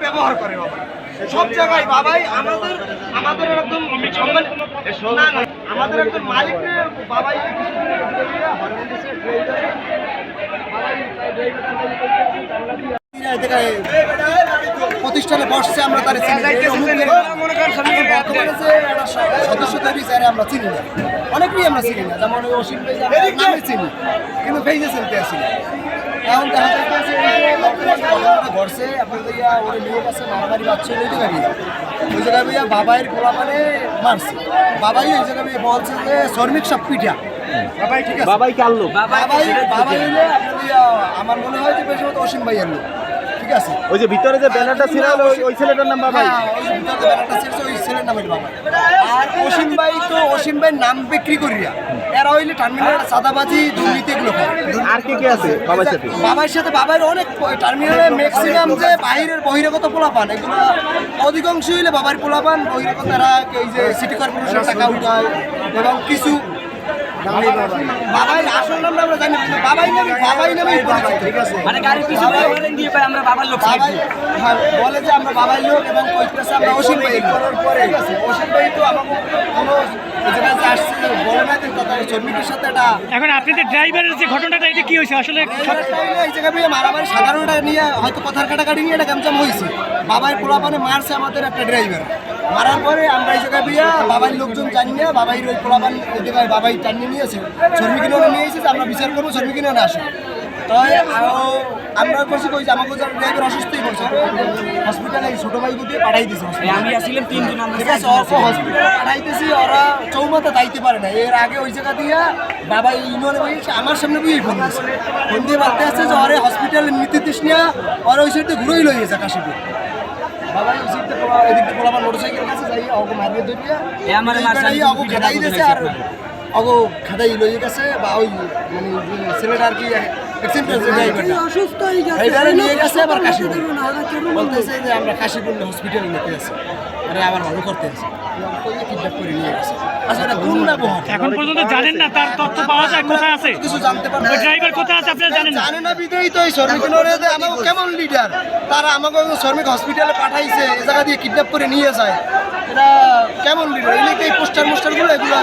ব্যবহার করে সব জায়গায় বাবাই আমাদের একদম আমাদের একজন মালিক বাবাই প্রতিষ্ঠানে বসছে আমরা তার সদস্য তৈরি আমরা চিনি না, অনেকেই আমরা চিনি না, যেমন অসীম ভাই নামে চিনি কিন্তু ফেজে চিনতে আসি না। এখন দেখা যাচ্ছে ঘরছে আপনাদের ওরে নিয়ে গেছে মারামারি বাচ্চা ওই জায়গায় ভাইয়া বাবাইয়ের গোলা মানে মারছে, বাবাই ওই জায়গায় ভাইয়া বলছে যে শ্রমিক সব পিঠা বাবাই, ঠিক আছে বাবাই কাল লোক বাবাই হইলে আমার মনে হয় যে বেশি মতো অসীম ভাইয়ের লোক, ঠিক আছে। ওই যে ভিতরে যে ব্যানারটা ছিল ওই ছেলেটার নাম বাবাই, ওই ভিতরে ব্যানারটা ছিল ওই ছেলের নামের বাবাই। আর অসীম ভাই তো অসীম ভাইয়ের নাম বিক্রি করিয়া এরা হইলে টার্মিনাল সাদাবাজি দুর্নীতি এগুলো করে। আর কে আছে বাবার সাথে? বাবার সাথে বাবার অনেক টার্মিনালে ম্যাক্সিমাম যে বাইরের বহিরাগত পোলাপান এগুলো অধিকাংশ হইলে বাবার পোলাপান বহিরাগত, এরা এই যে সিটি কর্পোরেশনের টাকা উঠায় এবং কিছু বাবাই আসল নাম আমরা জানি কিন্তু বাবাই নামে ঠিক আছে, মানে গাড়ির পিছনে দিয়ে পাই আমরা বাবার লোক বলে যে আমরা বাবার লোক এবং কইতেছে আমরা অসীম ভাই করার পরে ঠিক আছে। অসীম ভাই তো আমাকে কোনো জায়গায় আসছে বলে না যে তাদের শ্রমিকের সাথে এটা। এখন আপনাদের ড্রাইভারের যে ঘটনাটা এটা কি হয়েছে আসলে? এই জায়গায় মারামারি সাধারণটা নিয়ে হয়তো কথার কাটাকাটি নিয়ে এটা গামচাম হয়েছে, বাবার পোলাপানে মারছে আমাদের একটা ড্রাইভার, মারার পরে আমরা এই জায়গায় বিয়া বাবার লোকজন জানি না, বাবাই ওই পোলাপান এই জায়গায় বাবাই টানিয়ে নিয়েছে, শ্রমিকিনে নিয়ে এসেছে, আমরা বিচার করবো শ্রমিকিনে না আসে। তো আমরা করছি কই যে আমাকে ড্রাইভার অসুস্থই করছে, হসপিটালে ছোটো ভাইকে দিয়ে পাঠাই দিয়েছে, আমি আসছিলাম 3 দিন ঠিক আছে, হসপিটালে পাঠাইতেছি, ওরা চৌমাথা যাইতে পারে না। এর আগে ওই জায়গা দিয়ে বাবা ইউনিয়নে বসে আমার সামনে বই ফোন দিয়েছে, ফোন দিয়ে বলতে আসছে যে ওরে হসপিটালে নিতে নিয়ে ওরা ওই সাইডে ঘুরেই লই গেছে কাশিপুর। বাবাই ওই সাইডে এদিকে পোলাপান মোটরসাইকেল কাছে যাই অগো মারিয়ে ধরিয়া অগো খেদাই দিয়েছে, আর অগো খেদাই লই গেছে বা ওই মানে ছেলেটা আর কি অসুস্থ হয়ে গেছে নিয়ে গেছে আবার কাশিপুর বলতেছে যে আমরা কাশিপুর হসপিটালে নিতে আসি, আরে আবার ভালো করতে আসি কিডন্যাপ করে নিয়ে গেছে। আসলে কোন ব্যবহার এখন পর্যন্ত জানেন না, তার তথ্য পাওয়া যায় কোথায় আছে কিছু জানতে পারবেন, ড্রাইভার কোথায় আছে আপনারা জানেন না বিদেই তো এই শ্রমিকরা আমাকে কেমন লিডার, তারা আমাকে শ্রমিক হসপিটালে পাঠাইছে, এই জায়গা দিয়ে কিডন্যাপ করে নিয়ে যায়, এটা কেমন লিডার? এই পোস্টার মোস্টারগুলো এগুলো